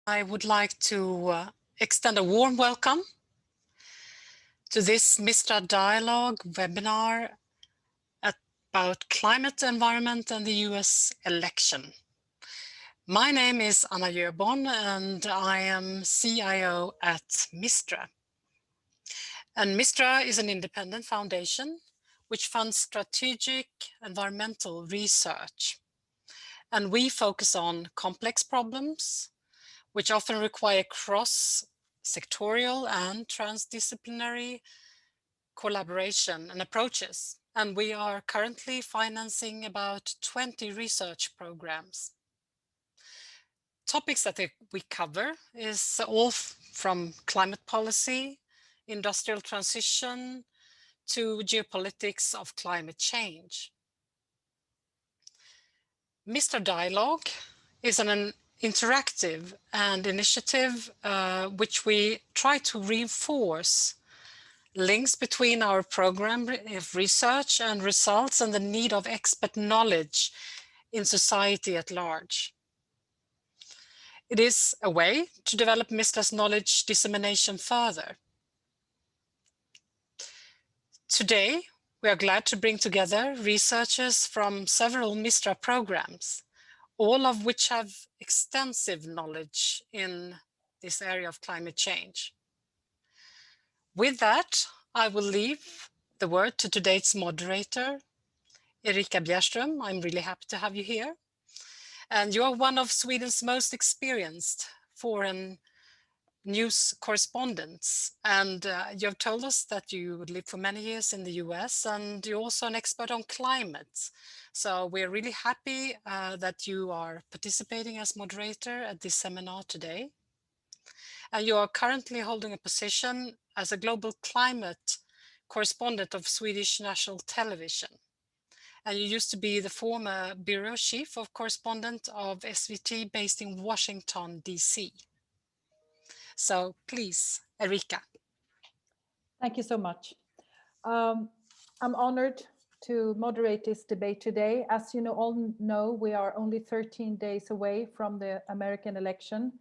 I would like to extend a warm welcome to this Mistra dialogue webinar about climate, environment and the US election. My name is Anna Jöbon and I am CIO at Mistra. And Mistra is an independent foundation which funds strategic environmental research. And we focus on complex problems which often require cross-sectorial and transdisciplinary collaboration and approaches. And we are currently financing about 20 research programs. Topics that we cover is all from climate policy, industrial transition, to geopolitics of climate change. Mistra Dialogue is an interactive and initiative which we try to reinforce links between our program of research and results and the need of expert knowledge in society at large. It is a way to develop Mistra's knowledge dissemination further. Today, we are glad to bring together researchers from several Mistra programs, all of which have extensive knowledge in this area of climate change. With that, I will leave the word to today's moderator, Erika Bäckstrand. I'm really happy to have you here. And you are one of Sweden's most experienced foreign news correspondents. And you have told us that you lived for many years in the US and you're also an expert on climate. So we're really happy that you are participating as moderator at this seminar today. And you are currently holding a position as a global climate correspondent of Swedish National Television. And you used to be the former bureau chief of correspondent of SVT based in Washington, DC. So please, Erika. Thank you so much. I'm honored to moderate this debate today. As you all know, we are only 13 days away from the American election.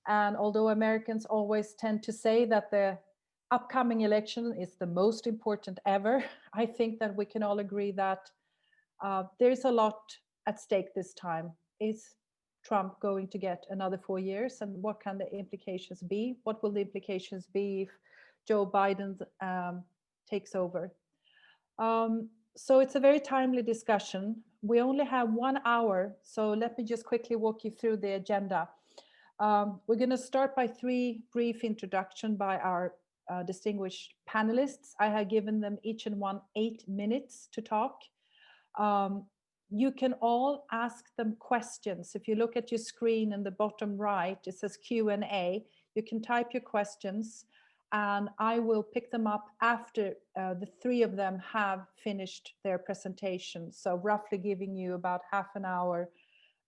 And although Americans always tend to say that the upcoming election is the most important ever, I think that we can all agree that there's a lot at stake this time. Is Trump going to get another 4 years? And what can the implications be? What will the implications be if Joe Biden takes over? So it's a very timely discussion. We only have 1 hour, so let me just quickly walk you through the agenda. We're going to start by 3 brief introductions by our distinguished panelists. I have given them each and one 8 minutes to talk. You can all ask them questions. If you look at your screen in the bottom right, it says Q&A. You can type your questions and I will pick them up after the 3 of them have finished their presentation. So roughly giving you about half an hour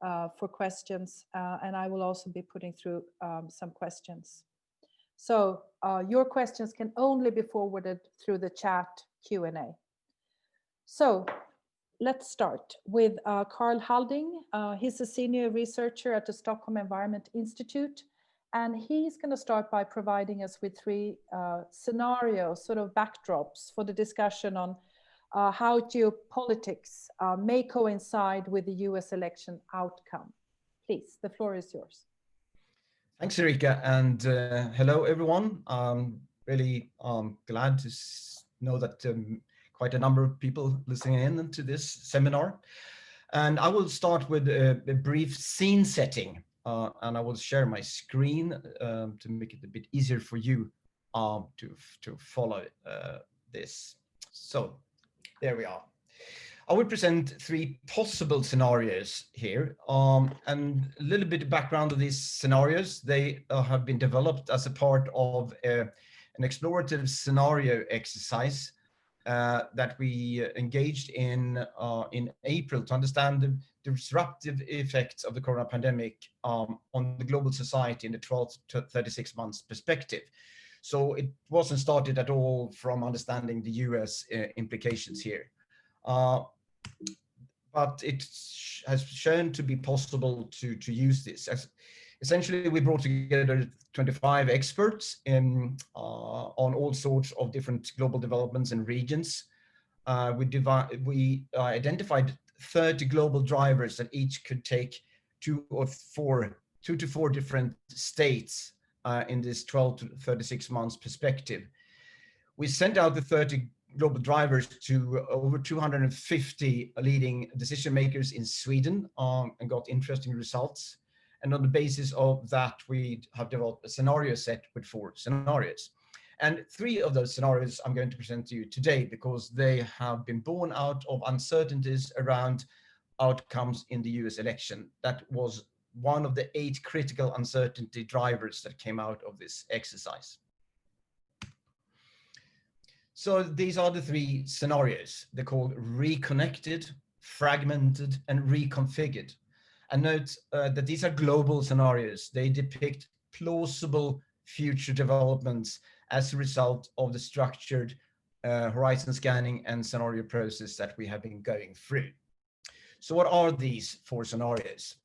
for questions, and I will also be putting through some questions. So your questions can only be forwarded through the chat Q&A. So let's start with Karl Hallding. He's a senior researcher at the Stockholm Environment Institute, and he's going to start by providing us with 3 scenarios, sort of backdrops for the discussion on how geopolitics may coincide with the US election outcome. Please, the floor is yours. Thanks, Erika, and hello, everyone. I'm really glad to know that quite a number of people listening in to this seminar. And I will start with a brief scene setting, and I will share my screen to make it a bit easier for you to follow this. So there we are. I will present 3 possible scenarios here, and a little bit of background of these scenarios. They have been developed as a part of an explorative scenario exercise that we engaged in April to understand the disruptive effects of the corona pandemic on the global society in the 12 to 36 months perspective. So it wasn't started at all from understanding the US implications here. But it has shown to be possible to use this. Essentially, we brought together 25 experts on all sorts of different global developments and regions. We identified 30 global drivers that each could take two to four different states in this 12 to 36 months perspective. We sent out the 30 global drivers to over 250 leading decision makers in Sweden and got interesting results. And on the basis of that, we have developed a scenario set with 4 scenarios. And 3 of those scenarios I'm going to present to you today because they have been born out of uncertainties around outcomes in the US election. That was one of the 8 critical uncertainty drivers that came out of this exercise. So these are the 3 scenarios. They're called reconnected, fragmented, and reconfigured. And note that these are global scenarios. They depict plausible future developments as a result of the structured horizon scanning and scenario process that we have been going through. So what are these 4 scenarios?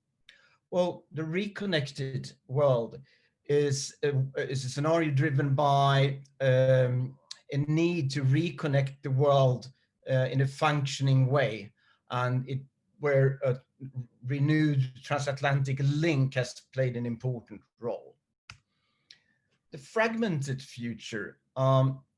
Well, the reconnected world is a scenario driven by a need to reconnect the world in a functioning way, and where a renewed transatlantic link has played an important role. The fragmented future,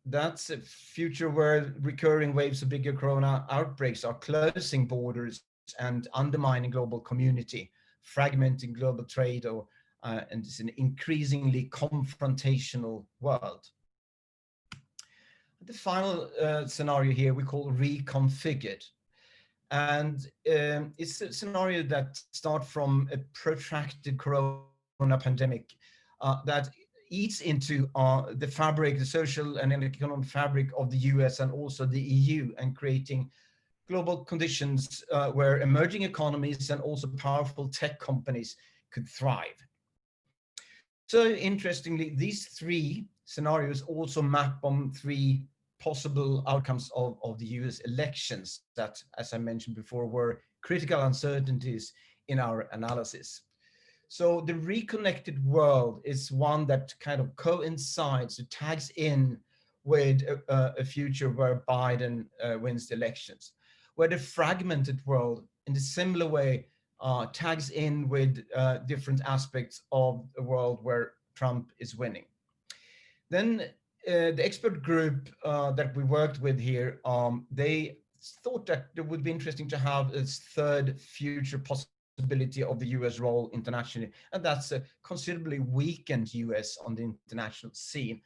that's a future where recurring waves of bigger corona outbreaks are closing borders and undermining global community, fragmenting global trade, and it's an increasingly confrontational world. The final scenario here we call reconfigured. And it's a scenario that starts from a protracted corona pandemic that eats into the fabric, the social and economic fabric of the US and also the EU, and creating global conditions where emerging economies and also powerful tech companies could thrive. So interestingly, these 3 scenarios also map on 3 possible outcomes of the US elections that, as I mentioned before, were critical uncertainties in our analysis. So the reconnected world is one that kind of coincides, it tags in with a future where Biden wins the elections, where the fragmented world in a similar way tags in with different aspects of a world where Trump is winning. Then the expert group that we worked with here, they thought that it would be interesting to have a 3rd future possibility of the US role internationally, and that's a considerably weakened US on the international scene.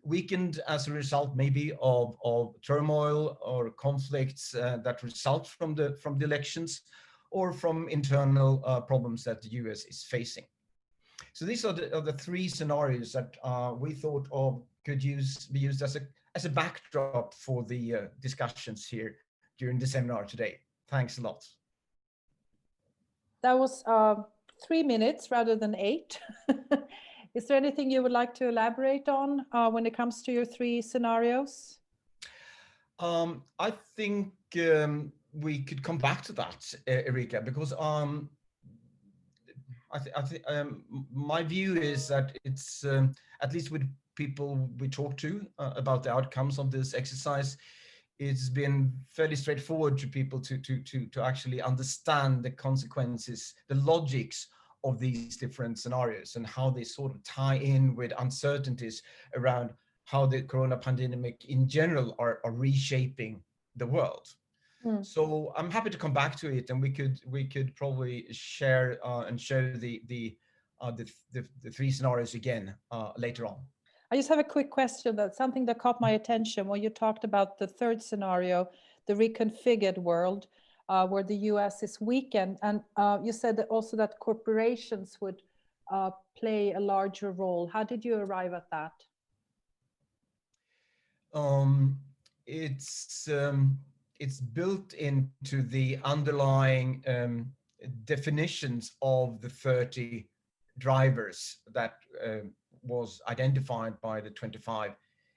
Weakened as a result maybe of turmoil or conflicts that result from the elections or from internal problems that the US is facing. So these are the 3 scenarios that we thought of could be used as a backdrop for the discussions here during the seminar today. Thanks a lot. That was 3 minutes rather than 8. Is there anything you would like to elaborate on when it comes to your 3 scenarios? I think we could come back to that, Erika, because my view is that it's, at least with people we talk to about the outcomes of this exercise, it's been fairly straightforward to people to actually understand the consequences, the logics of these different scenarios and how they sort of tie in with uncertainties around how the corona pandemic in general are reshaping the world. So I'm happy to come back to it, and we could probably share and show the 3 scenarios again later on. I just have a quick question. That's something that caught my attention when you talked about the 3rd scenario, the reconfigured world, where the US is weakened. And you said that also that corporations would play a larger role. How did you arrive at that? It's built into the underlying definitions of the 30 drivers that was identified by the 25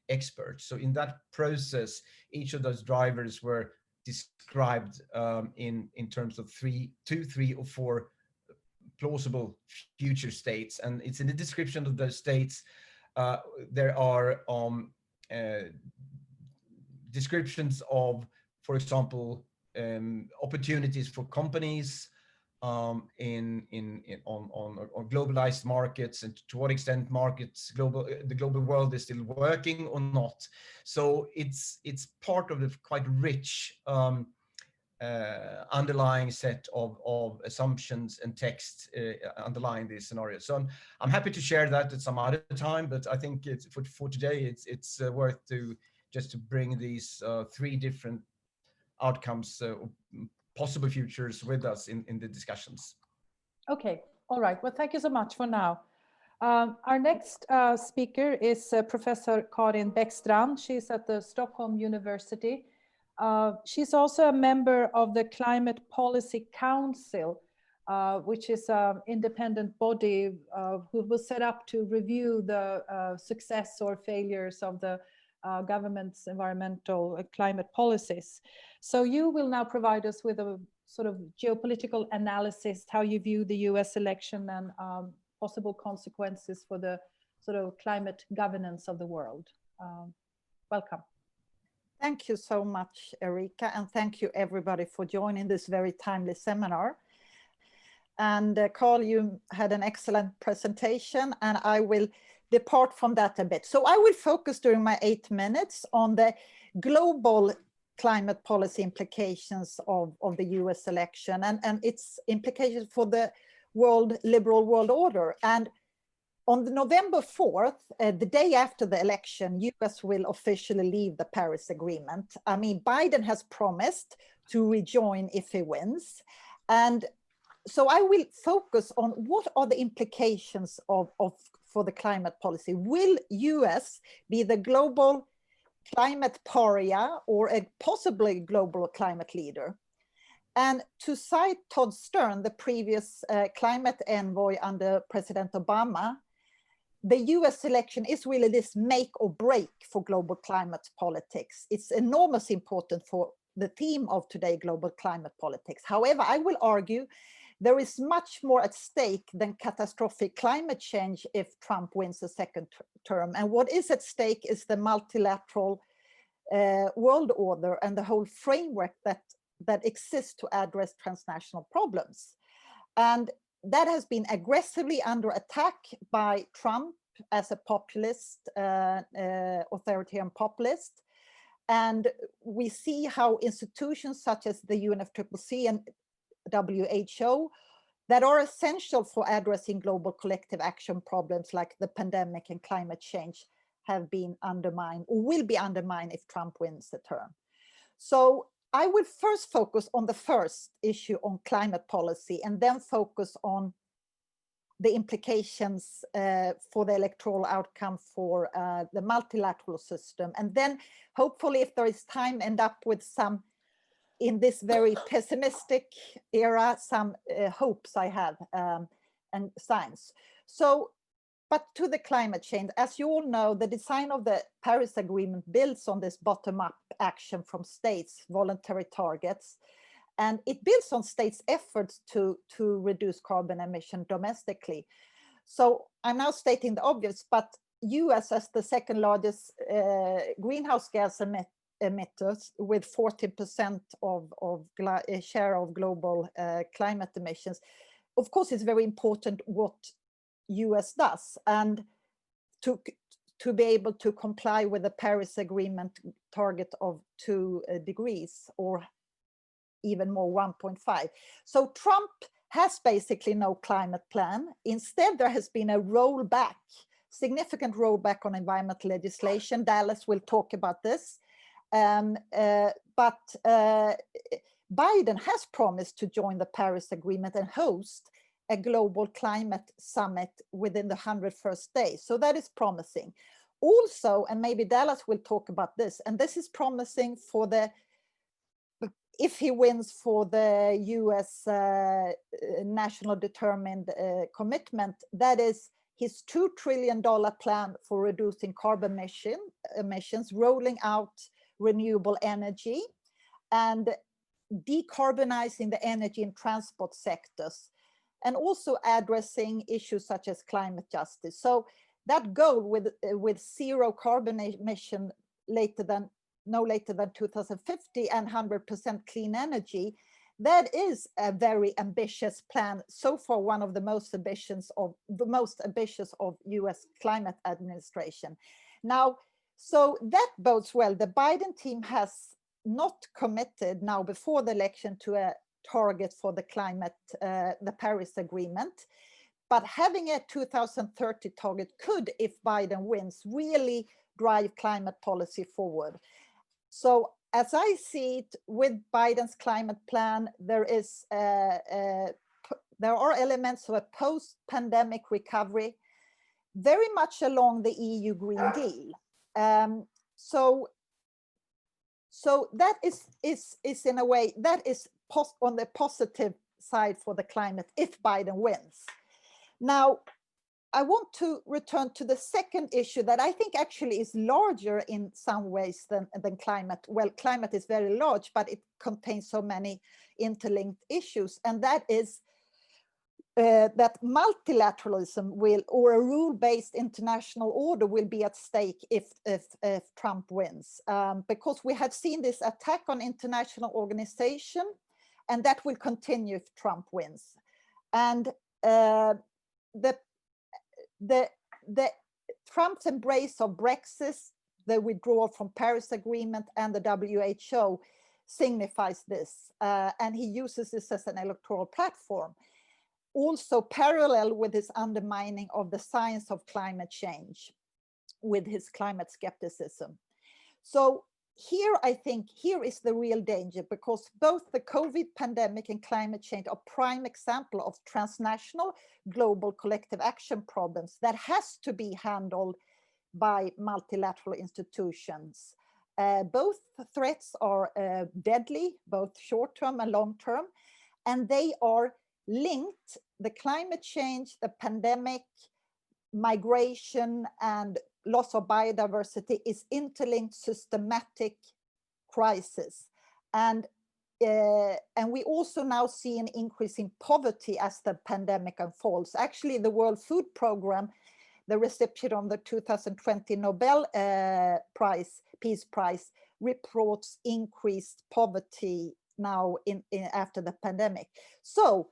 experts. So in that process, each of those drivers were described in terms of 2, 3, or 4 plausible future states, and it's in the description of those states. There are descriptions of, for example, opportunities for companies on globalized markets, and to what extent markets, the global world is still working or not. So it's part of the quite rich underlying set of assumptions and text underlying these scenarios. So I'm happy to share that at some other time, but I think it's for today it's worth to just to bring these three different outcomes, possible futures with us in the discussions. Okay, all right. Well, thank you so much for now. Our next speaker is Professor Karin Bäckstrand. She's at the Stockholm University. She's also a member of the Climate Policy Council, which is an independent body who was set up to review the success or failures of the government's environmental climate policies. So you will now provide us with a sort of geopolitical analysis, how you view the US election and possible consequences for the sort of climate governance of the world. Welcome. Thank you so much, Erika, and thank you everybody for joining this very timely seminar. And Karl, you had an excellent presentation, and I will depart from that a bit. So I will focus during my 8 minutes on the global climate policy implications of the US election and its implications for the liberal world order. And on November 4th, the day after the election, US will officially leave the Paris Agreement. I mean, Biden has promised to rejoin if he wins. And so I will focus on what are the implications for the climate policy. Will US be the global climate pariah or a possibly global climate leader? And to cite Todd Stern, the previous climate envoy under President Obama, the US election is really this make or break for global climate politics. It's enormously important for the theme of today, global climate politics. However, I will argue there is much more at stake than catastrophic climate change if Trump wins a second term. And what is at stake is the multilateral world order and the whole framework that exists to address transnational problems. And that has been aggressively under attack by Trump as a populist, authoritarian populist. And we see how institutions such as the UNFCCC and WHO that are essential for addressing global collective action problems like the pandemic and climate change have been undermined or will be undermined if Trump wins the term. So I will first focus on the first issue on climate policy and then focus on the implications for the electoral outcome for the multilateral system. And then hopefully, if there is time, end up with some, in this very pessimistic era, some hopes I have and signs. So, but to the climate change, as you all know, the design of the Paris Agreement builds on this bottom-up action from states, voluntary targets, and it builds on states' efforts to reduce carbon emission domestically. So I'm now stating the obvious, but US as the second largest greenhouse gas emitters with 40% of share of global climate emissions, of course, it's very important what US does, and to be able to comply with the Paris Agreement target of 2 degrees or even more 1.5. So Trump has basically no climate plan. Instead, there has been a rollback, significant rollback on environmental legislation. Dallas will talk about this. But Biden has promised to join the Paris Agreement and host a global climate summit within the 101st day. So that is promising. Also, and maybe Dallas will talk about this, and this is promising for the, if he wins for the US national determined commitment, that is his $2 trillion plan for reducing carbon emissions, rolling out renewable energy and decarbonizing the energy and transport sectors. and also addressing issues such as climate justice. So that goal with zero carbon emission no later than 2050 and 100% clean energy, that is a very ambitious plan. So far, one of the most ambitious of US climate administration. Now, so that bodes well. The Biden team has not committed now before the election to a target for the climate, the Paris Agreement. But having a 2030 target could, if Biden wins, really drive climate policy forward. So as I see it, with Biden's climate plan, there are elements of a post-pandemic recovery, very much along the EU Green Deal. So that is in a way, that is on the positive side for the climate if Biden wins. Now, I want to return to the second issue that I think actually is larger in some ways than climate. Well, climate is very large, but it contains so many interlinked issues. And that is that multilateralism or a rule-based international order will be at stake if Trump wins. Because we have seen this attack on international organization, and that will continue if Trump wins. And the Trump's embrace of Brexit, the withdrawal from Paris Agreement, and the WHO signifies this, and he uses this as an electoral platform. Also parallel with his undermining of the science of climate change with his climate skepticism. So here, I think, here is the real danger, because both the COVID pandemic and climate change are prime example of transnational global collective action problems that has to be handled by multilateral institutions. Both threats are deadly, both short-term and long-term, and they are linked. The climate change, the pandemic, migration, and loss of biodiversity is interlinked systematic crisis. And we also now see an increase in poverty as the pandemic unfolds. Actually, the World Food Programme, the recipient of the 2020 Nobel Peace Prize, reports increased poverty now after the pandemic. So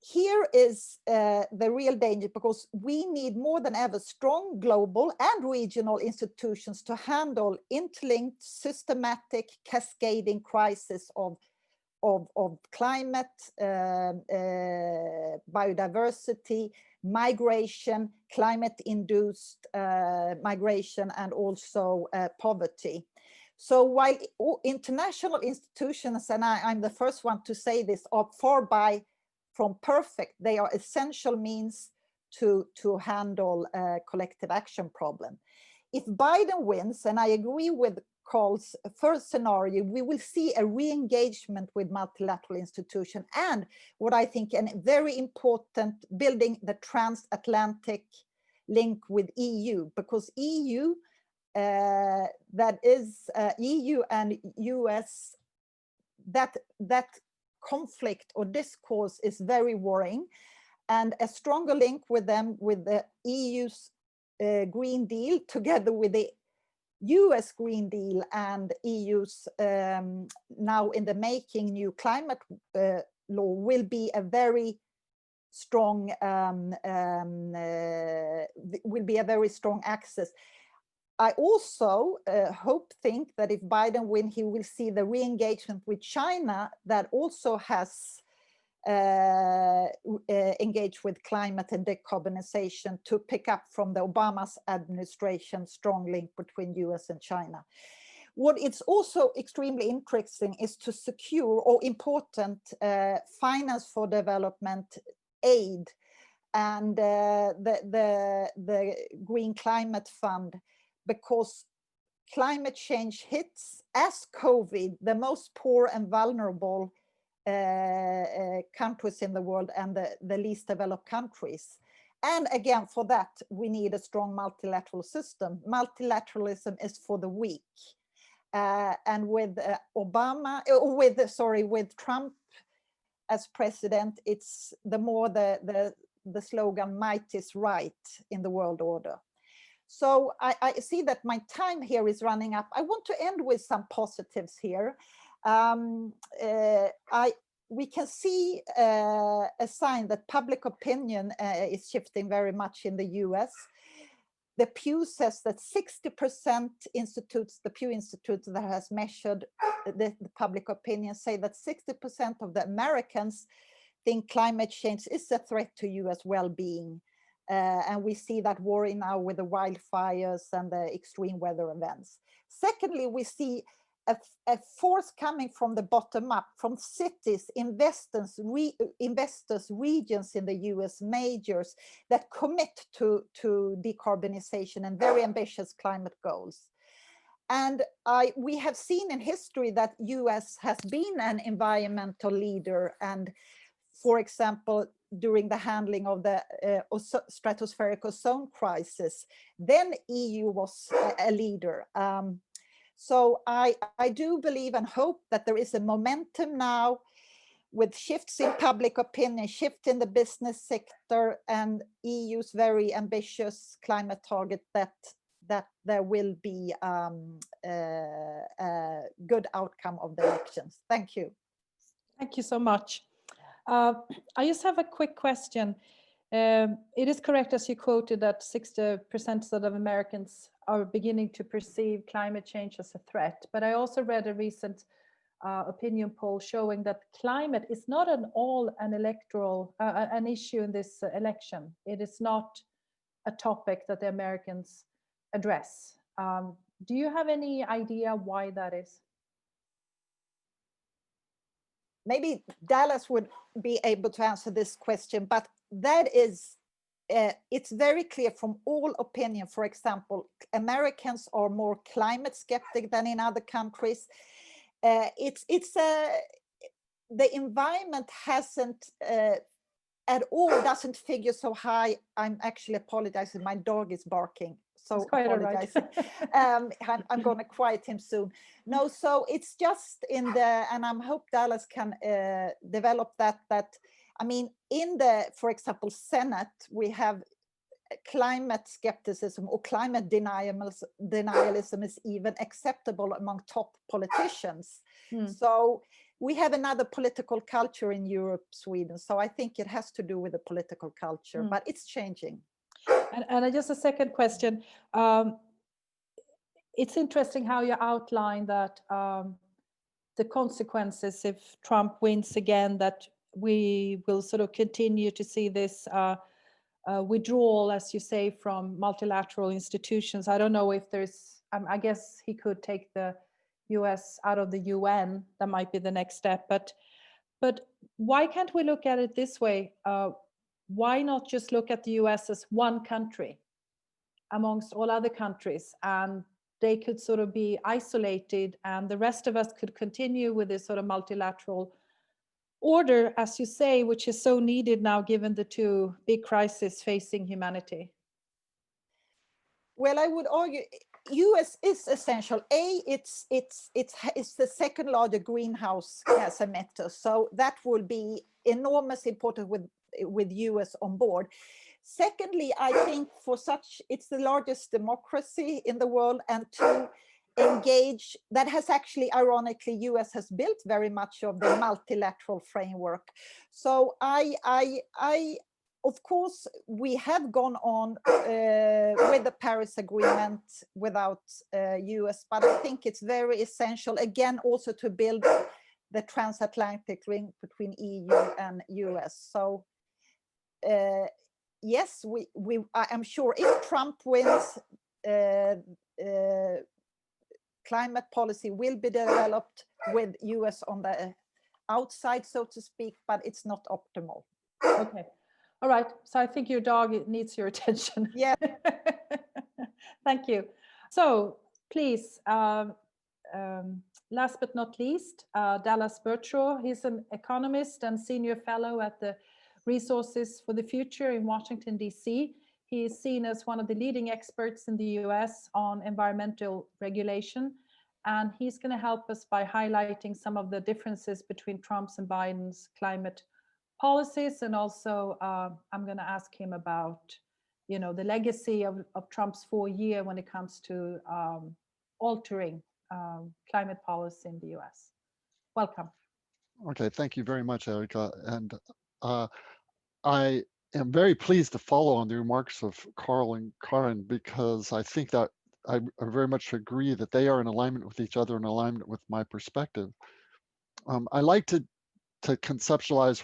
here is the real danger, because we need more than ever strong global and regional institutions to handle interlinked, systematic, cascading crisis of climate, biodiversity, migration, climate-induced migration, and also poverty. So while international institutions, and I'm the first one to say this, are far from perfect, they are essential means to handle a collective action problem. If Biden wins, and I agree with Karl's first scenario, we will see a re-engagement with multilateral institutions, and what I think a very important, building the transatlantic link with EU, because EU, that is EU and US, that conflict or discourse is very worrying, and a stronger link with them, with the EU's Green Deal, together with the US Green Deal and EU's now in the making new climate law, will be a very strong access. I also think that if Biden wins, he will see the re-engagement with China, that also has engaged with climate and decarbonization, to pick up from the Obama's administration strong link between US and China. What is also extremely interesting is to secure, or important, finance for development aid, and the Green Climate Fund, because climate change hits, as COVID, the most poor and vulnerable countries in the world, and the least developed countries. And again, for that, we need a strong multilateral system. Multilateralism is for the weak. And with with Trump as president, it's the more the slogan "might is right" in the world order. So I see that my time here is running up. I want to end with some positives here. We can see a sign that public opinion is shifting very much in the US. The Pew says that 60% institutes, the Pew Institute that has measured the public opinion, say that 60% of the Americans think climate change is a threat to US well-being. And we see that worry now with the wildfires and the extreme weather events. Secondly, we see a force coming from the bottom up, from cities, investors, regions in the US, majors that commit to decarbonization and very ambitious climate goals. And we have seen in history that US has been an environmental leader, and for example, during the handling of the stratospheric ozone crisis, then EU was a leader. So I do believe and hope that there is a momentum now with shifts in public opinion, shift in the business sector, and EU's very ambitious climate target, that there will be a good outcome of the elections. Thank you. Thank you so much. I just have a quick question. It is correct, as you quoted, that 60% of Americans are beginning to perceive climate change as a threat. But I also read a recent opinion poll showing that climate is not an issue in this election. It is not a topic that the Americans address. Do you have any idea why that is? Maybe Dallas would be able to answer this question, but that is, it's very clear from all opinion. For example, Americans are more climate skeptic than in other countries. The environment hasn't at all, doesn't figure so high. I'm actually apologizing, my dog is barking. So apologizing. Right. I'm going to quiet him soon. No, so it's just in the, and I hope Dallas can develop that. I mean, in the, for example, Senate, we have climate skepticism or climate denialism is even acceptable among top politicians. So we have another political culture in Europe, Sweden. So I think it has to do with the political culture, but it's changing. And just a second question. It's interesting how you outline that the consequences if Trump wins again, that we will sort of continue to see this withdrawal, as you say, from multilateral institutions. I don't know if there's, I guess he could take the US out of the UN. That might be the next step. But why can't we look at it this way? Why not just look at the US as one country amongst all other countries, and they could sort of be isolated and the rest of us could continue with this sort of multilateral order, as you say, which is so needed now given the two big crises facing humanity? Well, I would argue US is essential. It's the second largest greenhouse gas emitter, so that will be enormously important with US on board. Secondly, I think it's the largest democracy in the world, and to engage, that has actually, ironically, US has built very much of the multilateral framework. So of course, we have gone on with the Paris Agreement without US, but I think it's very essential, again, also to build the transatlantic link between EU and US. So yes, I'm sure if Trump wins, climate policy will be developed with US on the outside, so to speak, but it's not optimal. Okay. All right. So I think your dog needs your attention. Yeah. Thank you. So please, last but not least, Dallas Burtraw. He's an economist and senior fellow at the Resources for the Future in Washington, D.C. He is seen as one of the leading experts in the US on environmental regulation. And he's going to help us by highlighting some of the differences between Trump's and Biden's climate policies. And also, I'm going to ask him about, the legacy of Trump's 4 year when it comes to altering climate policy in the US. Welcome. Okay, thank you very much, Erika. And I am very pleased to follow on the remarks of Karl and Karin, because I think that I very much agree that they are in alignment with each other, in alignment with my perspective. I like to conceptualize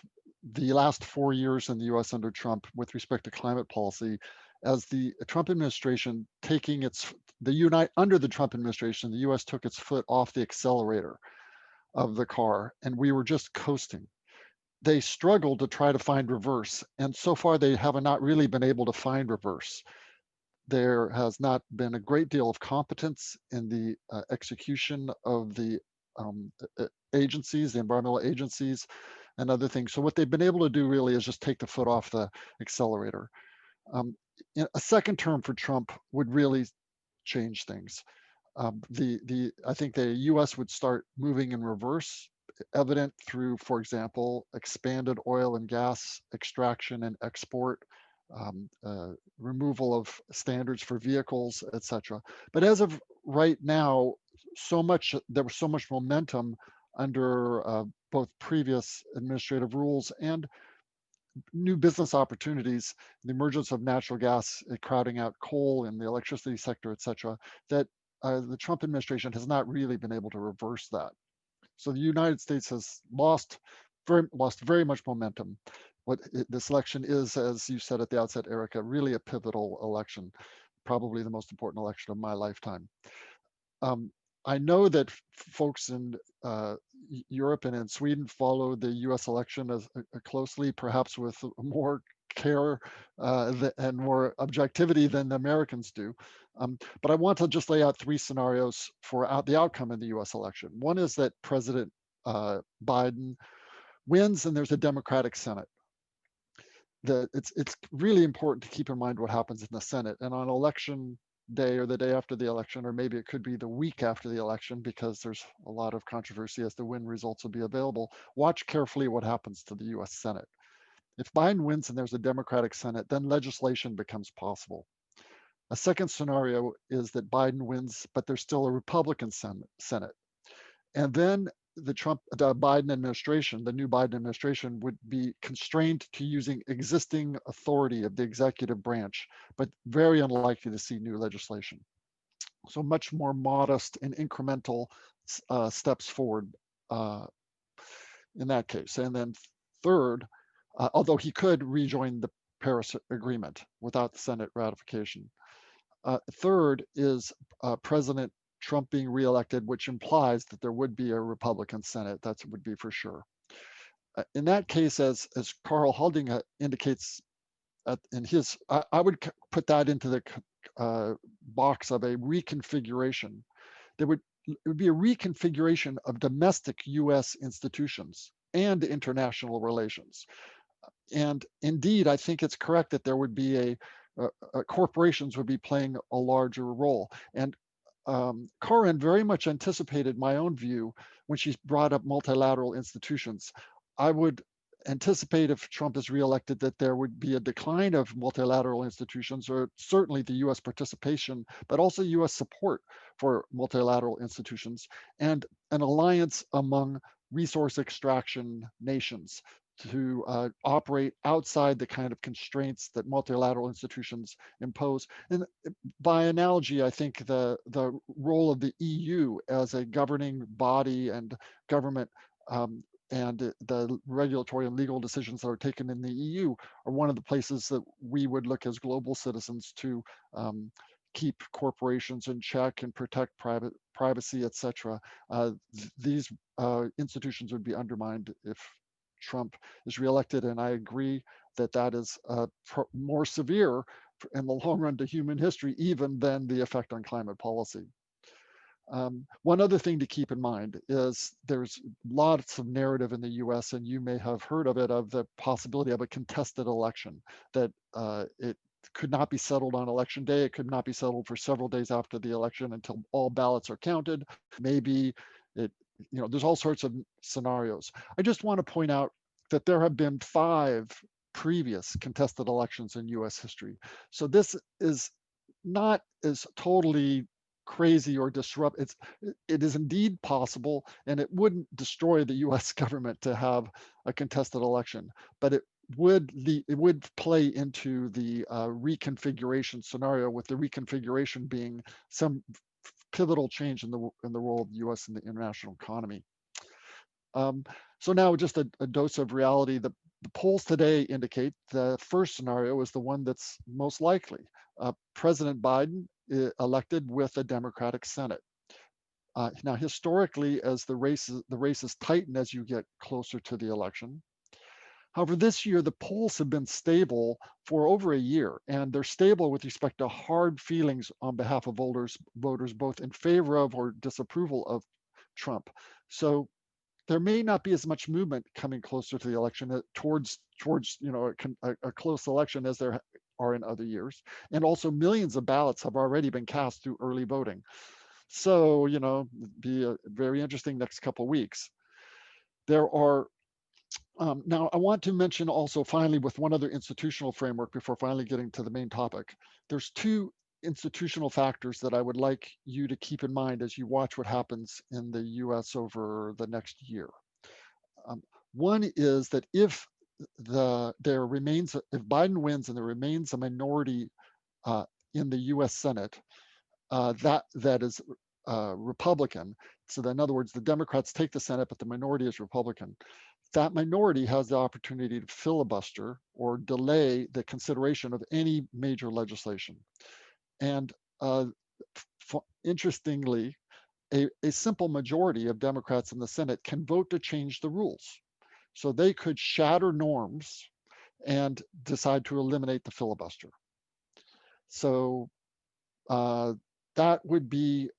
the last 4 years in the US under Trump with respect to climate policy as the Trump administration taking under the Trump administration, the US took its foot off the accelerator of the car, and we were just coasting. They struggled to try to find reverse, and so far they have not really been able to find reverse. There has not been a great deal of competence in the execution of the agencies, the environmental agencies, and other things. So what they've been able to do really is just take the foot off the accelerator. A second term for Trump would really change things. I think the U.S. would start moving in reverse, evident through, for example, expanded oil and gas extraction and export, removal of standards for vehicles, etc. But as of right now, there was so much momentum under both previous administrative rules and new business opportunities, the emergence of natural gas crowding out coal in the electricity sector, etc., that the Trump administration has not really been able to reverse that. So the United States has lost very much momentum. This election is, as you said at the outset, Erika, really a pivotal election, probably the most important election of my lifetime. I know that folks in Europe and in Sweden follow the US election as closely, perhaps with more care and more objectivity than the Americans do. But I want to just lay out 3 scenarios for the outcome of the US election. One is that President Biden wins and there's a Democratic Senate. It's really important to keep in mind what happens in the Senate. And on election day or the day after the election, or maybe it could be the week after the election, because there's a lot of controversy as to when results will be available, watch carefully what happens to the US Senate. If Biden wins and there's a Democratic Senate, then legislation becomes possible. A second scenario is that Biden wins, but there's still a Republican Senate. And then the Biden administration, the new Biden administration, would be constrained to using existing authority of the executive branch, but very unlikely to see new legislation. So much more modest and incremental steps forward in that case. And then third, although he could rejoin the Paris Agreement without the Senate ratification. Third is President Trump being reelected, which implies that there would be a Republican Senate. That would be for sure. In that case, as Karl Hallding indicates in his, I would put that into the box of a reconfiguration. It would be a reconfiguration of domestic US institutions and international relations. And indeed, I think it's correct that there would be corporations would be playing a larger role. And Karin very much anticipated my own view when she brought up multilateral institutions. I would anticipate, if Trump is reelected, that there would be a decline of multilateral institutions, or certainly the US participation, but also US support for multilateral institutions, and an alliance among resource extraction nations to operate outside the kind of constraints that multilateral institutions impose. And by analogy, I think the role of the EU as a governing body and government and the regulatory and legal decisions that are taken in the EU are one of the places that we would look as global citizens to keep corporations in check and protect privacy, etc. These institutions would be undermined if Trump is reelected, and I agree that that is more severe in the long run to human history, even than the effect on climate policy. One other thing to keep in mind is there's lots of narrative in the US, and you may have heard of it, of the possibility of a contested election, that could not be settled on election day. It could not be settled for several days after the election until all ballots are counted. Maybe it, there's all sorts of scenarios. I just want to point out that there have been 5 previous contested elections in US history. So this is not as totally crazy or disrupt. It is indeed possible, and it wouldn't destroy the US government to have a contested election, but it would play into the reconfiguration scenario, with the reconfiguration being some pivotal change in the role of the US in the international economy. So now just a dose of reality. The polls today indicate the first scenario is the one that's most likely. President Biden elected with a Democratic Senate. Now, historically, as the races tighten as you get closer to the election. However, this year, the polls have been stable for over a year, and they're stable with respect to hard feelings on behalf of voters both in favor of or disapproval of Trump. So there may not be as much movement coming closer to the election towards a close election as there are in other years. And also millions of ballots have already been cast through early voting. So, be a very interesting next couple of weeks. There are, now I want to mention also finally with one other institutional framework before finally getting to the main topic. There's 2 institutional factors that I would like you to keep in mind as you watch what happens in the US over the next year. One is that if Biden wins and there remains a minority in the US Senate that is Republican, so that in other words, the Democrats take the Senate, but the minority is Republican, that minority has the opportunity to filibuster or delay the consideration of any major legislation. And interestingly, a simple majority of Democrats in the Senate can vote to change the rules. So they could shatter norms and decide to eliminate the filibuster. So that would be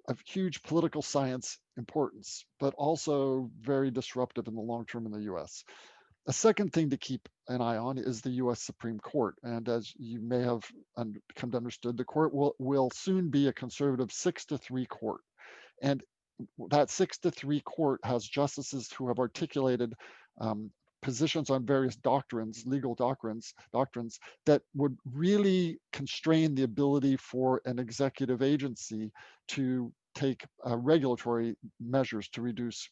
of huge political science importance, but also very disruptive in the long term in the US. A second thing to keep an eye on is the US Supreme Court. And as you may have come to understand, the court will soon be a conservative 6-3 court. And that 6-3 court has justices who have articulated positions on various legal doctrines that would really constrain the ability for an executive agency to take regulatory measures to reduce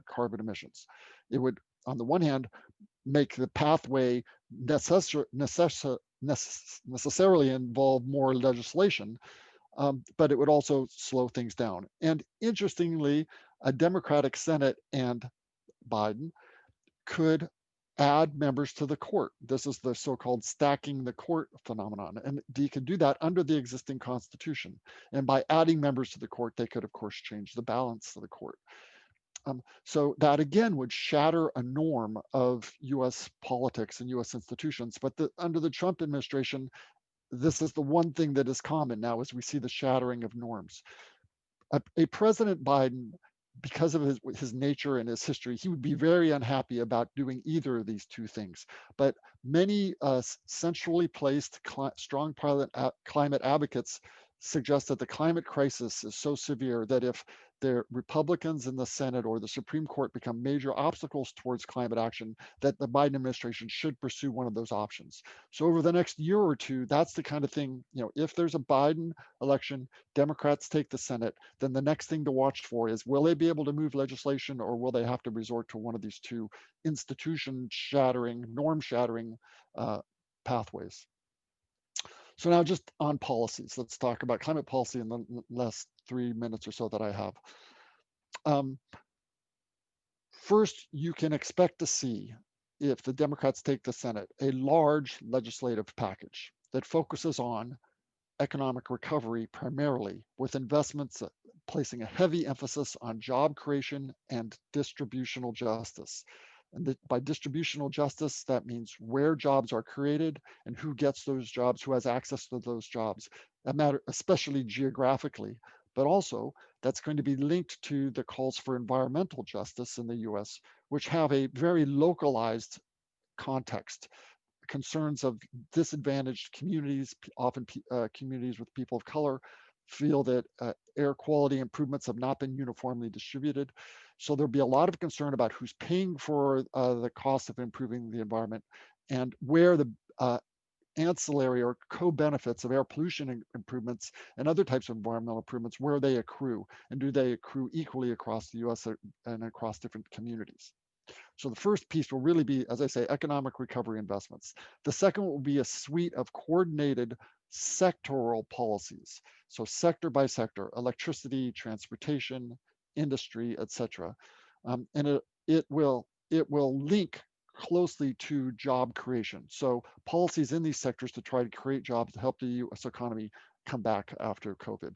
carbon emissions. It would, on the one hand, make the pathway necessarily involve more legislation, but it would also slow things down. And interestingly, a Democratic Senate and Biden could add members to the court. This is the so-called stacking the court phenomenon. And you can do that under the existing Constitution. And by adding members to the court, they could, of course, change the balance of the court. So that, again, would shatter a norm of US politics and US institutions. But under the Trump administration, this is the one thing that is common now as we see the shattering of norms. A President Biden, because of his nature and his history, he would be very unhappy about doing either of these 2 things. But many centrally placed, strong climate advocates suggest that the climate crisis is so severe that if the Republicans in the Senate or the Supreme Court become major obstacles towards climate action, that the Biden administration should pursue one of those options. So over the next year or 2, that's the kind of thing, if there's a Biden election, Democrats take the Senate, then the next thing to watch for is, will they be able to move legislation, or will they have to resort to one of these 2 institution shattering, norm shattering pathways? So now just on policies, let's talk about climate policy in the last 3 minutes or so that I have. First, you can expect to see, if the Democrats take the Senate, a large legislative package that focuses on economic recovery primarily, with investments placing a heavy emphasis on job creation and distributional justice. And by distributional justice, that means where jobs are created and who gets those jobs, who has access to those jobs. That matters especially geographically, but also that's going to be linked to the calls for environmental justice in the US, which have a very localized context. concerns of disadvantaged communities, often communities with people of color, feel that air quality improvements have not been uniformly distributed. So there'll be a lot of concern about who's paying for the cost of improving the environment and where the ancillary or co-benefits of air pollution improvements and other types of environmental improvements, where they accrue, and do they accrue equally across the US and across different communities. So the first piece will really be, as I say, economic recovery investments. The second will be a suite of coordinated sectoral policies. So sector by sector, electricity, transportation, industry, etc. And it will link closely to job creation. So policies in these sectors to try to create jobs to help the US economy come back after COVID.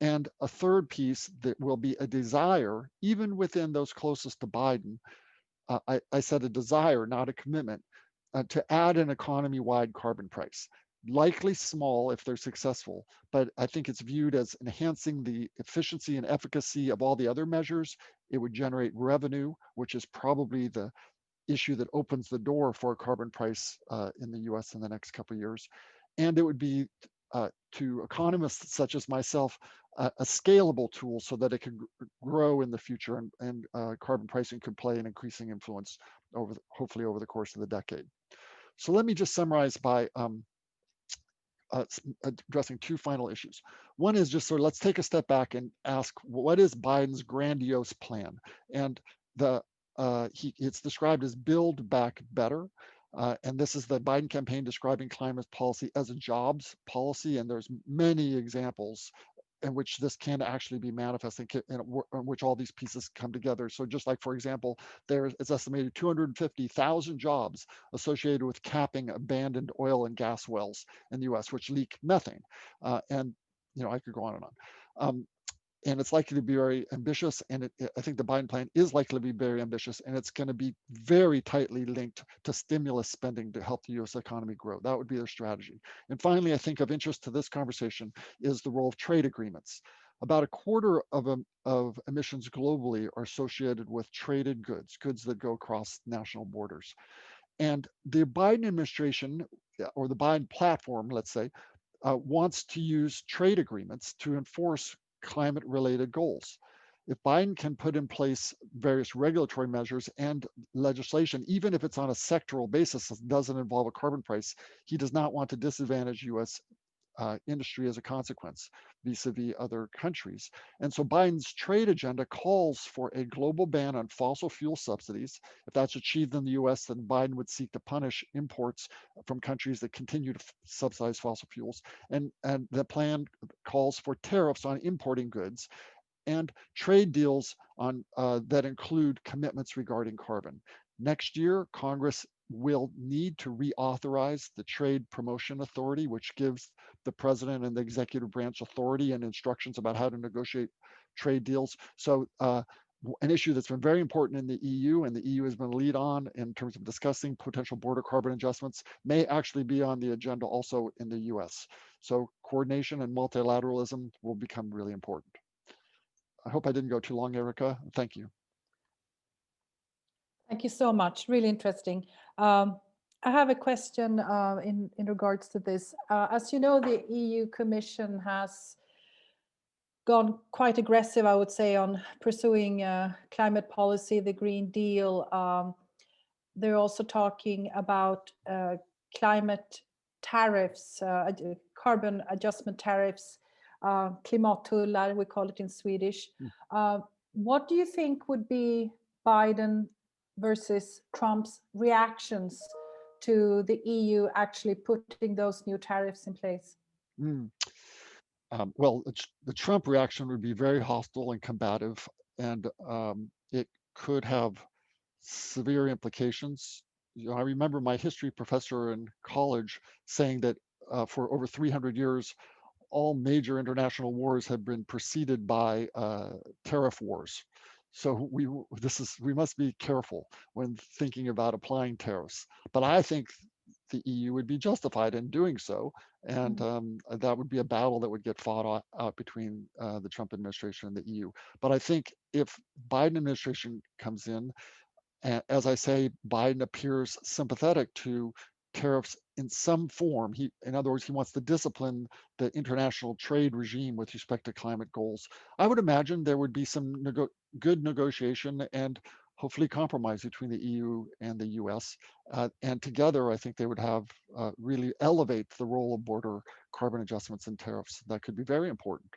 And a third piece that will be a desire, even within those closest to Biden, I said a desire, not a commitment, to add an economy-wide carbon price. Likely small if they're successful, but I think it's viewed as enhancing the efficiency and efficacy of all the other measures. It would generate revenue, which is probably the issue that opens the door for a carbon price in the US in the next couple of years. And it would be, to economists such as myself, a scalable tool so that it could grow in the future, and carbon pricing could play an increasing influence hopefully over the course of the decade. So let me just summarize by addressing two final issues. One is just sort of, let's take a step back and ask, what is Biden's grandiose plan? And it's described as Build Back Better. And this is the Biden campaign describing climate policy as a jobs policy. And there's many examples in which this can actually be manifesting, in which all these pieces come together. So just like, for example, it's estimated 250,000 jobs associated with capping abandoned oil and gas wells in the US, which leak methane. And I could go on and on. And it's likely to be very ambitious. And I think the Biden plan is likely to be very ambitious, and it's going to be very tightly linked to stimulus spending to help the US economy grow. That would be their strategy. And finally, I think of interest to this conversation is the role of trade agreements. About a quarter of emissions globally are associated with traded goods, goods that go across national borders. And the Biden administration, or the Biden platform, let's say, wants to use trade agreements to enforce climate-related goals. If Biden can put in place various regulatory measures and legislation, even if it's on a sectoral basis that doesn't involve a carbon price, he does not want to disadvantage US industry as a consequence, vis-a-vis other countries. And so Biden's trade agenda calls for a global ban on fossil fuel subsidies. If that's achieved in the US, then Biden would seek to punish imports from countries that continue to subsidize fossil fuels. And the plan calls for tariffs on importing goods and trade deals on that include commitments regarding carbon. Next year, Congress will need to reauthorize the Trade Promotion Authority, which gives the president and the executive branch authority and instructions about how to negotiate trade deals. So an issue that's been very important in the EU, and the EU has been a lead on in terms of discussing potential border carbon adjustments, may actually be on the agenda also in the US. So coordination and multilateralism will become really important. I hope I didn't go too long, Erica. Thank you. Thank you so much. Really interesting. I have a question in regards to this. As you know, the EU Commission has gone quite aggressive, I would say, on pursuing climate policy, the Green Deal. They're also talking about climate tariffs, carbon adjustment tariffs, klimattullar, we call it in Swedish. What do you think would be Biden versus Trump's reactions to the EU actually putting those new tariffs in place? Well, the Trump reaction would be very hostile and combative, and it could have severe implications. I remember my history professor in college saying that for over 300 years, all major international wars have been preceded by tariff wars. So we must be careful when thinking about applying tariffs. But I think the EU would be justified in doing so, and that would be a battle that would get fought out between the Trump administration and the EU. But I think if Biden administration comes in, as I say, Biden appears sympathetic to tariffs in some form. In other words, he wants to discipline the international trade regime with respect to climate goals. I would imagine there would be some good negotiation and hopefully compromise between the EU and the US. And together, I think they would have really elevate the role of border carbon adjustments and tariffs. That could be very important.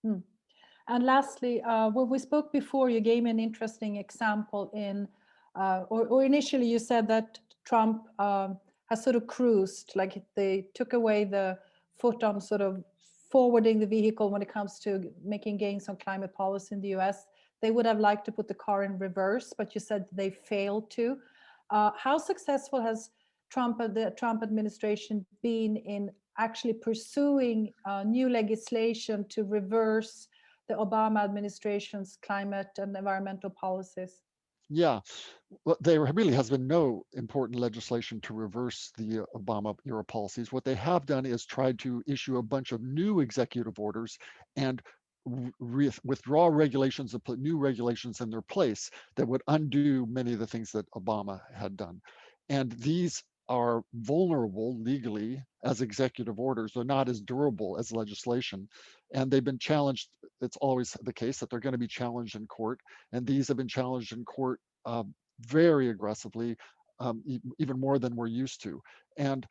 And lastly, when we spoke before, you gave me an interesting example in, or initially you said that Trump has sort of cruised, like they took away the foot on sort of forwarding the vehicle when it comes to making gains on climate policy in the US. They would have liked to put the car in reverse, but you said they failed to. How successful has the Trump administration been in actually pursuing new legislation to reverse the Obama administration's climate and environmental policies? Yeah, well, there really has been no important legislation to reverse the Obama era policies. What they have done is tried to issue a bunch of new executive orders and withdraw regulations and put new regulations in their place that would undo many of the things that Obama had done. And these are vulnerable legally as executive orders. They're not as durable as legislation. And they've been challenged. It's always the case that they're going to be challenged in court. And these have been challenged in court very aggressively, even more than we're used to. And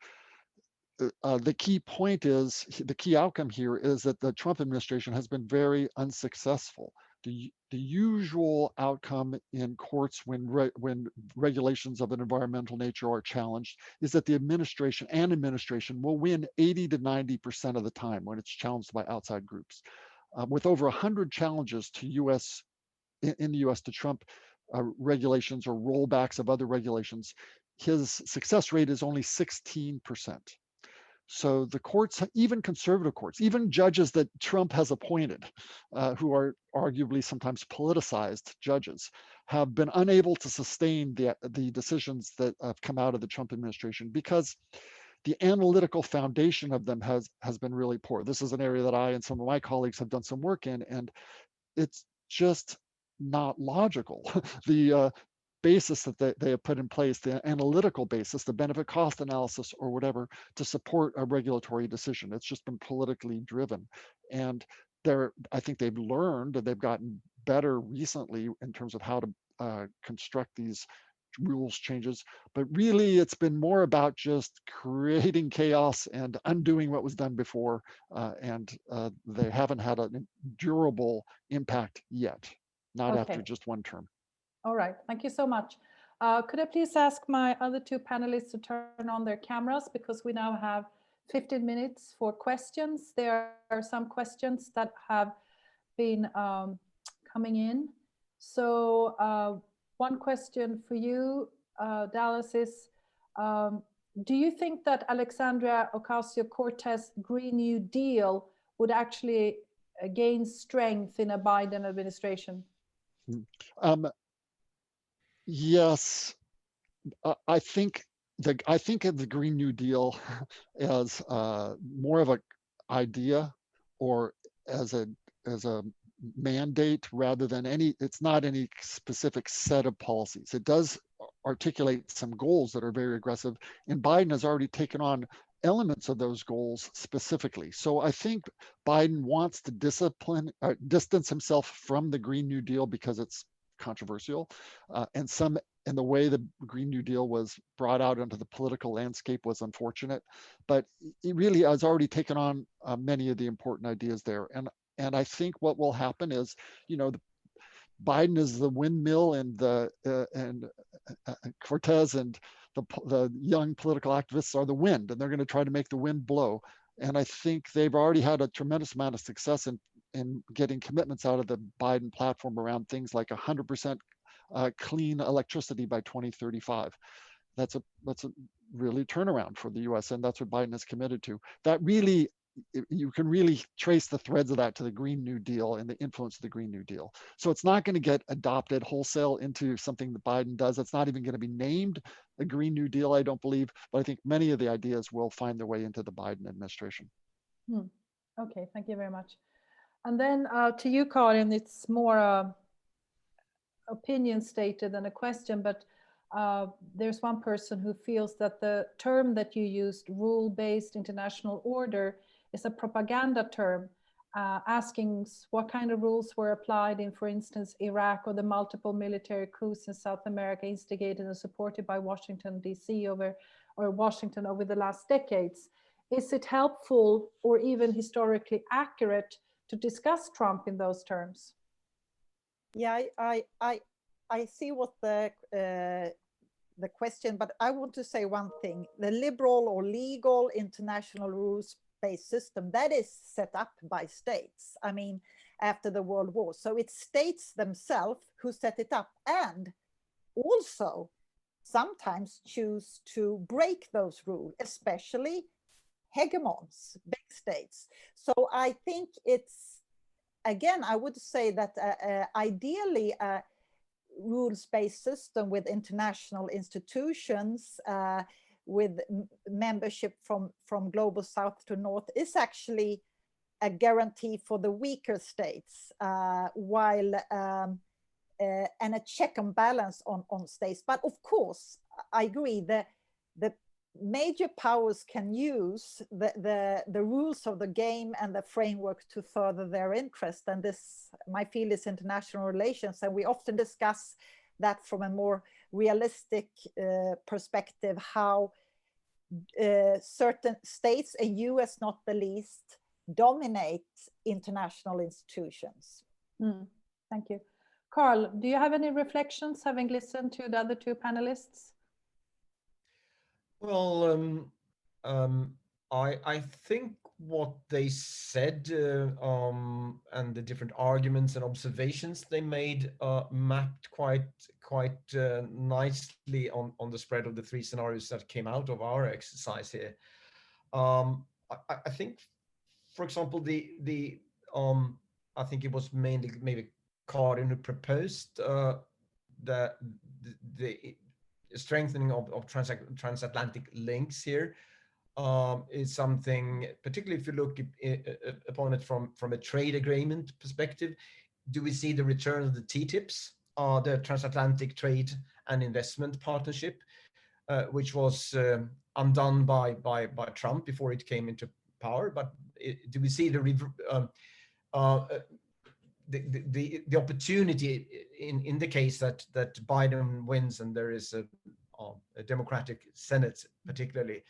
the key point is, the key outcome here is that the Trump administration has been very unsuccessful. The usual outcome in courts when regulations of an environmental nature are challenged is that the administration will win 80 to 90% of the time when it's challenged by outside groups. With over 100 challenges to in the US to Trump regulations or rollbacks of other regulations, his success rate is only 16%. So the courts, even conservative courts, even judges that Trump has appointed, who are arguably sometimes politicized judges, have been unable to sustain the decisions that have come out of the Trump administration because the analytical foundation of them has been really poor. This is an area that I and some of my colleagues have done some work in, and it's just not logical. The basis that they have put in place, the analytical basis, the benefit cost analysis or whatever, to support a regulatory decision. It's just been politically driven. And I think they've learned and they've gotten better recently in terms of how to construct these rules changes. But really, it's been more about just creating chaos and undoing what was done before. And they haven't had a durable impact yet, not after just one term. All right, thank you so much. Could I please ask my other two panelists to turn on their cameras, because we now have 15 minutes for questions. There are some questions that have been coming in. So one question for you, Dallas, is do you think that Alexandria Ocasio-Cortez Green New Deal would actually gain strength in a Biden administration? Yes, I think of the Green New Deal as more of an idea or as a mandate rather than it's not any specific set of policies. It does articulate some goals that are very aggressive, and Biden has already taken on elements of those goals specifically. So I think Biden wants to distance himself from the Green New Deal because it's controversial, and the way the Green New Deal was brought out into the political landscape was unfortunate, but it really has already taken on many of the important ideas there. And I think what will happen is, Biden is the windmill, and Cortez and the young political activists are the wind, and they're going to try to make the wind blow. And I think they've already had a tremendous amount of success in getting commitments out of the Biden platform around things like 100% clean electricity by 2035. That's a really turnaround for the US, and that's what Biden is committed to. That really, you can really trace the threads of that to the Green New Deal and the influence of the Green New Deal. So it's not going to get adopted wholesale into something that Biden does. It's not even going to be named a Green New Deal, I don't believe, but I think many of the ideas will find their way into the Biden administration. Okay, thank you very much. And then to you, Karin, it's more opinion stated than a question, but there's one person who feels that the term that you used, rule-based international order, is a propaganda term, asking what kind of rules were applied in, for instance, Iraq, or the multiple military coups in South America instigated and supported by Washington, D.C. over the last decades. Is it helpful or even historically accurate to discuss Trump in those terms? Yeah, I see what the question, but I want to say one thing. The liberal or legal international rules-based system, that is set up by states, I mean, after the World War. So it's states themselves who set it up, and also sometimes choose to break those rules, especially hegemons, big states. So I think it's, again, I would say that ideally a rules-based system with international institutions, with membership from global south to north, is actually a guarantee for the weaker states, while and a check and balance on states. But of course, I agree that the major powers can use the rules of the game and the framework to further their interest. And this, my field is international relations, and we often discuss that from a more realistic perspective, how certain states, and US not the least, dominate international institutions. Thank you. Karl, do you have any reflections having listened to the other two panelists? Well, I think what they said and the different arguments and observations they made mapped quite nicely on the spread of the three scenarios that came out of our exercise here. I think, for example, I think it was mainly maybe Karin who proposed the strengthening of transatlantic links here is something, particularly if you look upon it from a trade agreement perspective. Do we see the return of the TTIPs, the Transatlantic Trade and Investment Partnership, which was undone by Trump before it came into power? But do we see the opportunity in the case that Biden wins and there is a Democratic Senate, particularly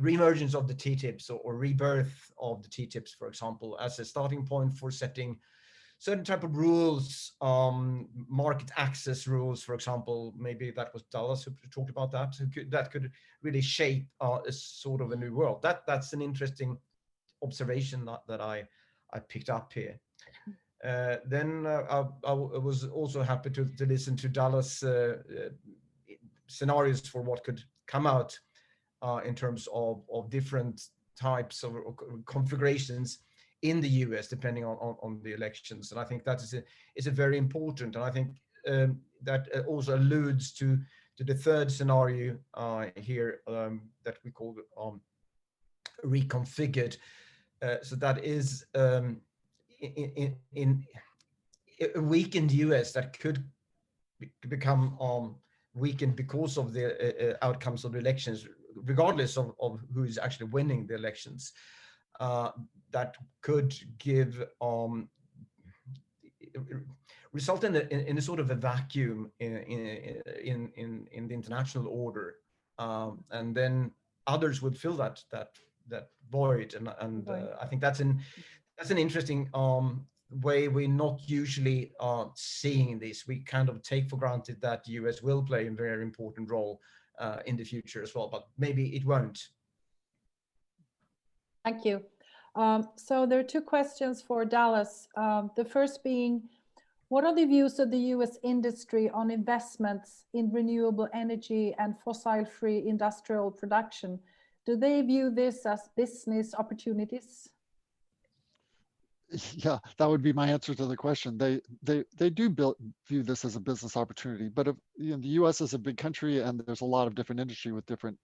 reemergence of the TTIPs or rebirth of the TTIPs, for example, as a starting point for setting certain type of rules, market access rules, for example. Maybe that was Dallas who talked about that. That could really shape a sort of a new world. That's an observation that I picked up here. Then I was also happy to listen to Dallas scenarios for what could come out in terms of different types of configurations in the US, depending on the elections. And I think that is a very important, and I think that also alludes to the third scenario here that we call reconfigured. So that is in a weakened US that could become weakened because of the outcomes of the elections, regardless of who is actually winning the elections. That could give result in a sort of a vacuum in the international order, and then others would fill that void, and I think that's an interesting way we're not usually seeing this. We kind of take for granted that the US will play a very important role in the future as well, but maybe it won't. Thank you. So there are two questions for Dallas. The first being, what are the views of the US industry on investments in renewable energy and fossil-free industrial production? Do they view this as business opportunities? Yeah, that would be my answer to the question. They do view this as a business opportunity, but if, the U.S. is a big country and there's a lot of different industry with different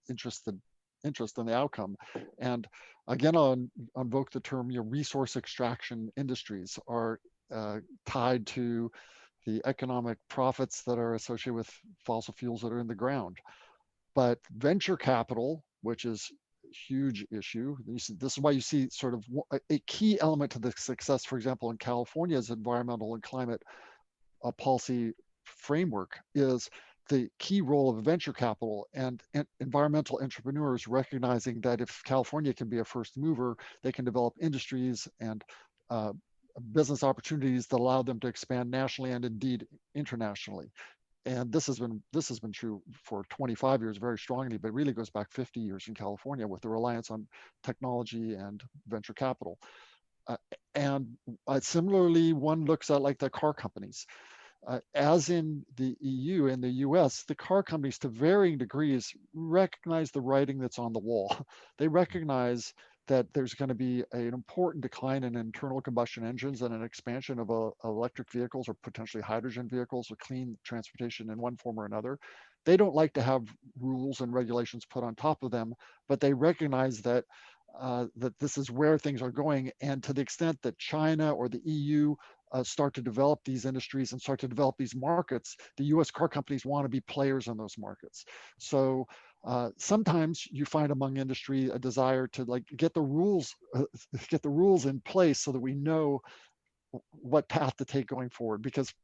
interest in the outcome. And again, I'll invoke the term, resource extraction industries are tied to the economic profits that are associated with fossil fuels that are in the ground. But venture capital, which is a huge issue, this is why you see sort of a key element to the success, for example, in California's environmental and climate policy framework is the key role of venture capital and environmental entrepreneurs recognizing that if California can be a first mover, they can develop industries and business opportunities that allow them to expand nationally and indeed internationally. And this has been true for 25 years very strongly, but it really goes back 50 years in California with the reliance on technology and venture capital. And similarly, one looks at like the car companies. As in the EU and the US, the car companies to varying degrees recognize the writing that's on the wall. They recognize that there's going to be an important decline in internal combustion engines and an expansion of electric vehicles or potentially hydrogen vehicles or clean transportation in one form or another. They don't like to have rules and regulations put on top of them, but they recognize that that this is where things are going. And to the extent that China or the EU start to develop these industries and start to develop these markets, the US car companies want to be players in those markets. So sometimes you find among industry a desire to like get the rules in place so that we know what path to take going forward, because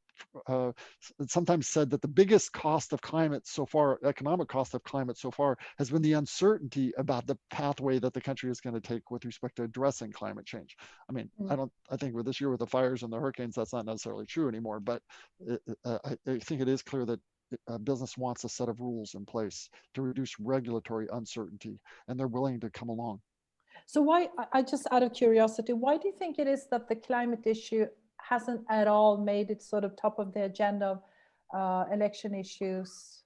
it's sometimes said that the biggest cost of climate so far, economic cost of climate so far, has been the uncertainty about the pathway that the country is going to take with respect to addressing climate change. I mean, I think with this year with the fires and the hurricanes, that's not necessarily true anymore, but I think it is clear that business wants a set of rules in place to reduce regulatory uncertainty, and they're willing to come along. So why, I just out of curiosity, why do you think it is that the climate issue hasn't at all made it sort of top of the agenda of election issues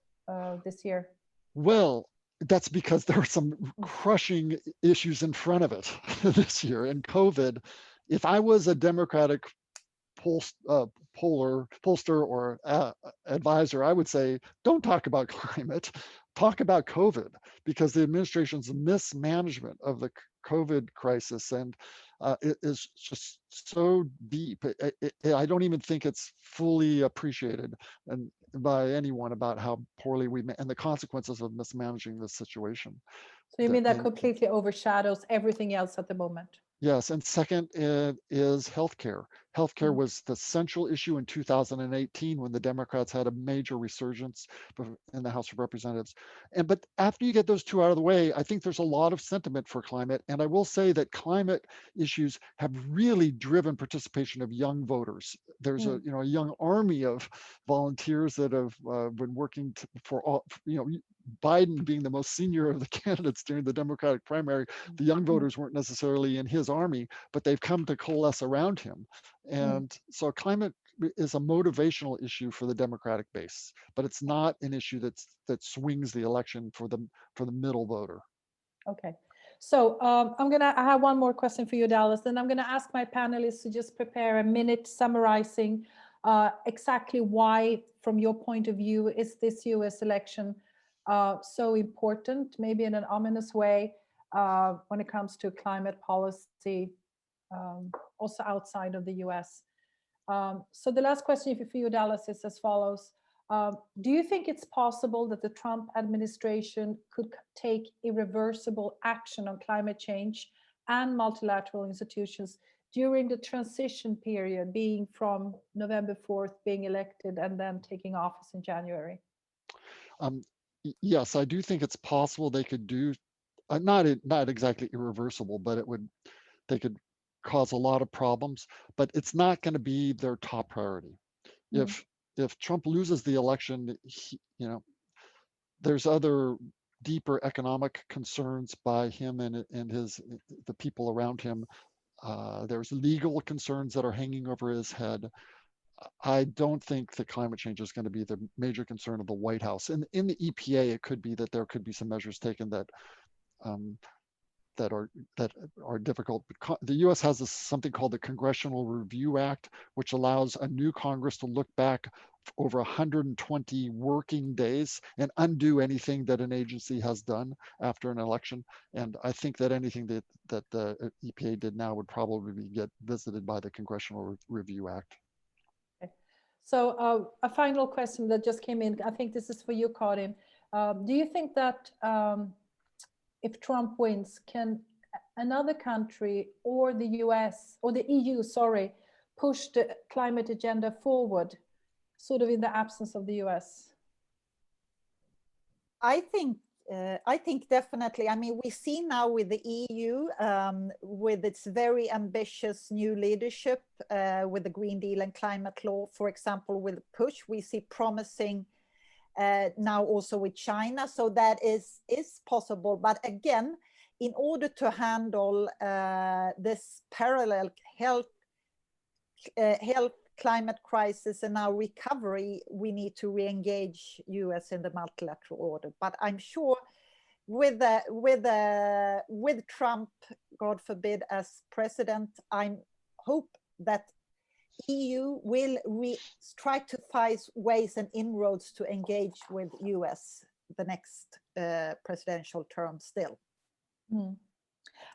this year? Well, that's because there are some crushing issues in front of it this year. And COVID, if I was a Democratic pollster or advisor, I would say, don't talk about climate, talk about COVID, because the administration's mismanagement of the COVID crisis and it is just so deep. I don't even think it's fully appreciated and by anyone about how poorly and the consequences of mismanaging this situation. So you mean that completely overshadows everything else at the moment? Yes, and second is healthcare. Healthcare was the central issue in 2018 when the Democrats had a major resurgence in the House of Representatives. But after you get those two out of the way, I think there's a lot of sentiment for climate. And I will say that climate issues have really driven participation of young voters. There's a young army of volunteers that have been working for all, Biden being the most senior of the candidates during the Democratic primary, the young voters weren't necessarily in his army, but they've come to coalesce around him. And so climate is a motivational issue for the Democratic base, but it's not an issue that swings the election for the middle voter. Okay. So I have one more question for you, Dallas. Then I'm going to ask my panelists to just prepare a minute summarizing exactly why, from your point of view, is this US election so important, maybe in an ominous way, when it comes to climate policy, also outside of the US. So the last question for you, Dallas, is as follows. Do you think it's possible that the Trump administration could take irreversible action on climate change and multilateral institutions during the transition period, being from November 4th, being elected and then taking office in January? Yes, I do think it's possible they could do, not exactly irreversible, but they could cause a lot of problems, but it's not going to be their top priority. If Trump loses the election, there's other deeper economic concerns by him and the people around him. There's legal concerns that are hanging over his head. I don't think that climate change is going to be the major concern of the White House. In the EPA, it could be that there could be some measures taken that are difficult. The U.S. has something called the Congressional Review Act, which allows a new Congress to look back over 120 working days and undo anything that an agency has done after an election. And I think that anything that the EPA did now would probably get visited by the Congressional Review Act. So a final question that just came in. I think this is for you, Karin. Do you think that if Trump wins, can another country or the US or the EU, sorry, push the climate agenda forward, sort of in the absence of the US? I think definitely. I mean, we see now with the EU, with its very ambitious new leadership, with the Green Deal and climate law, for example, with push, we see promising now also with China. So that is possible. But again, in order to handle this parallel health climate crisis and now recovery, we need to re-engage US in the multilateral order. But I'm sure with Trump, God forbid, as president, I hope that EU will try to find ways and inroads to engage with US the next presidential term still. Mm.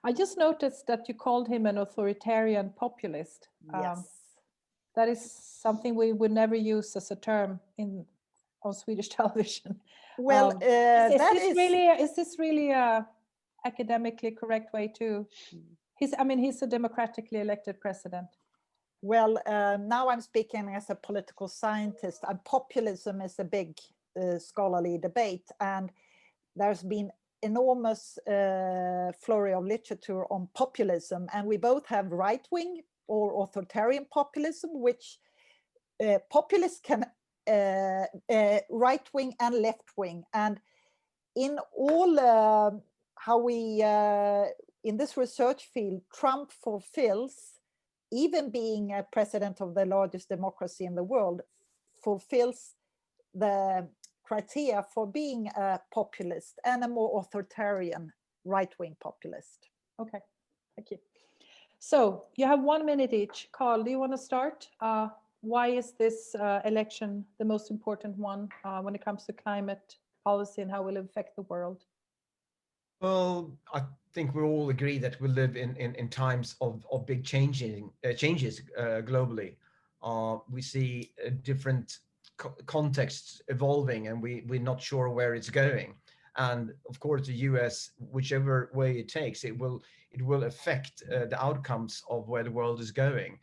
I just noticed that you called him an authoritarian populist. Yes. That is something we would never use as a term on Swedish television. Well, is this really a academically correct way to? He's a democratically elected president. Well, now I'm speaking as a political scientist, and populism is a big scholarly debate, and there's been enormous flurry of literature on populism, and we both have right-wing or authoritarian populism, which populists can right-wing and left-wing. And in all how we, in this research field, Trump fulfills, even being a president of the largest democracy in the world, fulfills the criteria for being a populist and a more authoritarian right-wing populist. Okay, thank you. So you have 1 minute each. Karl, do you want to start? Why is this election the most important one when it comes to climate policy and how it will affect the world? Well, I think we all agree that we live in times of big changes globally. We see different contexts evolving, and we're not sure where it's going. And of course, the US, whichever way it takes, it will affect the outcomes of where the world is going,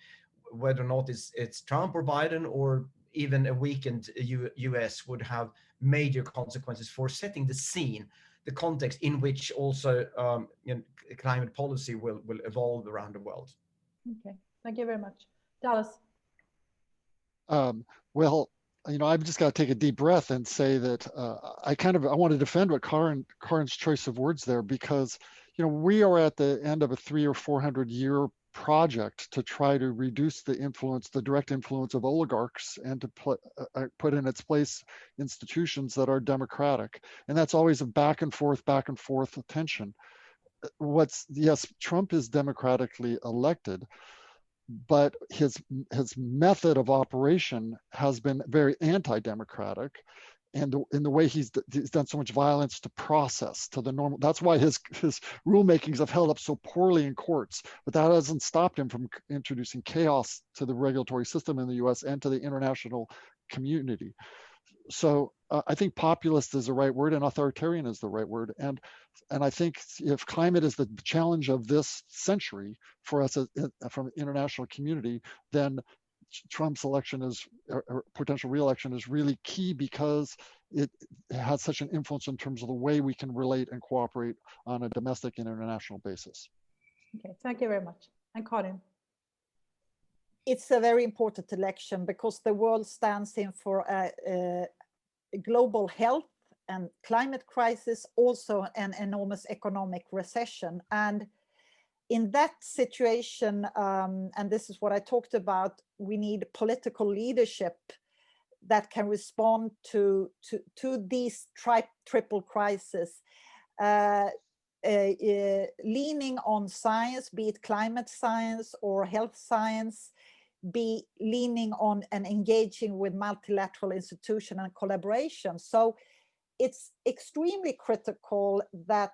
whether or not it's Trump or Biden, or even a weakened US would have major consequences for setting the scene, the context in which also climate policy will evolve around the world. Okay, thank you very much. Dallas. Well, I've just got to take a deep breath and say that I want to defend what Karin's choice of words there, because we are at the end of a 300 or 400 year project to try to reduce the direct influence of oligarchs, and to put in its place institutions that are democratic. And that's always a back and forth tension. Yes, Trump is democratically elected, but his method of operation has been very anti-democratic, and in the way he's done so much violence to process, to the normal. That's why his rulemakings have held up so poorly in courts, but that hasn't stopped him from introducing chaos to the regulatory system in the US and to the international community. So I think populist is the right word, and authoritarian is the right word. And I think if climate is the challenge of this century for us from the international community, then Trump's election or potential re-election is really key, because it has such an influence in terms of the way we can relate and cooperate on a domestic and international basis. Okay, thank you very much. And Karin. It's a very important election because the world stands in for a global health and climate crisis, also an enormous economic recession. And in that situation, and this is what I talked about, we need political leadership that can respond to these triple crises, leaning on science, be it climate science or health science, be leaning on and engaging with multilateral institution and collaboration. So it's extremely critical that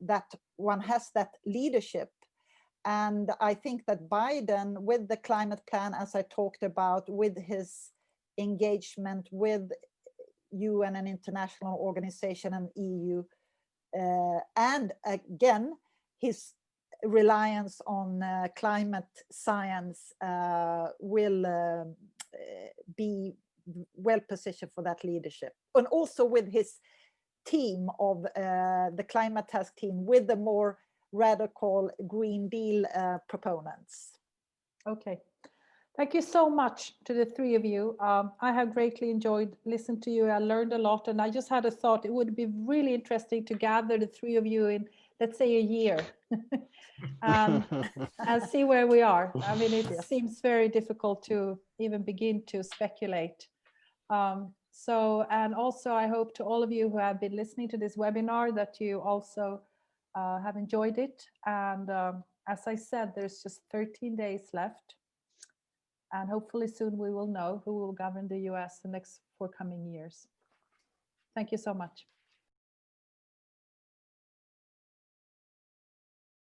that one has that leadership. And I think that Biden, with the climate plan, as I talked about, with his engagement with UN and international organization and EU, and again, his reliance on climate science will be well positioned for that leadership. And also with his team of the climate task team with the more radical Green Deal proponents. Okay. Thank you so much to the three of you. I have greatly enjoyed listening to you. I learned a lot, and I just had a thought. It would be really interesting to gather the three of you in, let's say, a year and see where we are. I mean, it seems very difficult to even begin to speculate. And also I hope to all of you who have been listening to this webinar that you also have enjoyed it. And as I said, there's just 13 days left. And hopefully soon we will know who will govern the US the next 4 coming years. Thank you so much.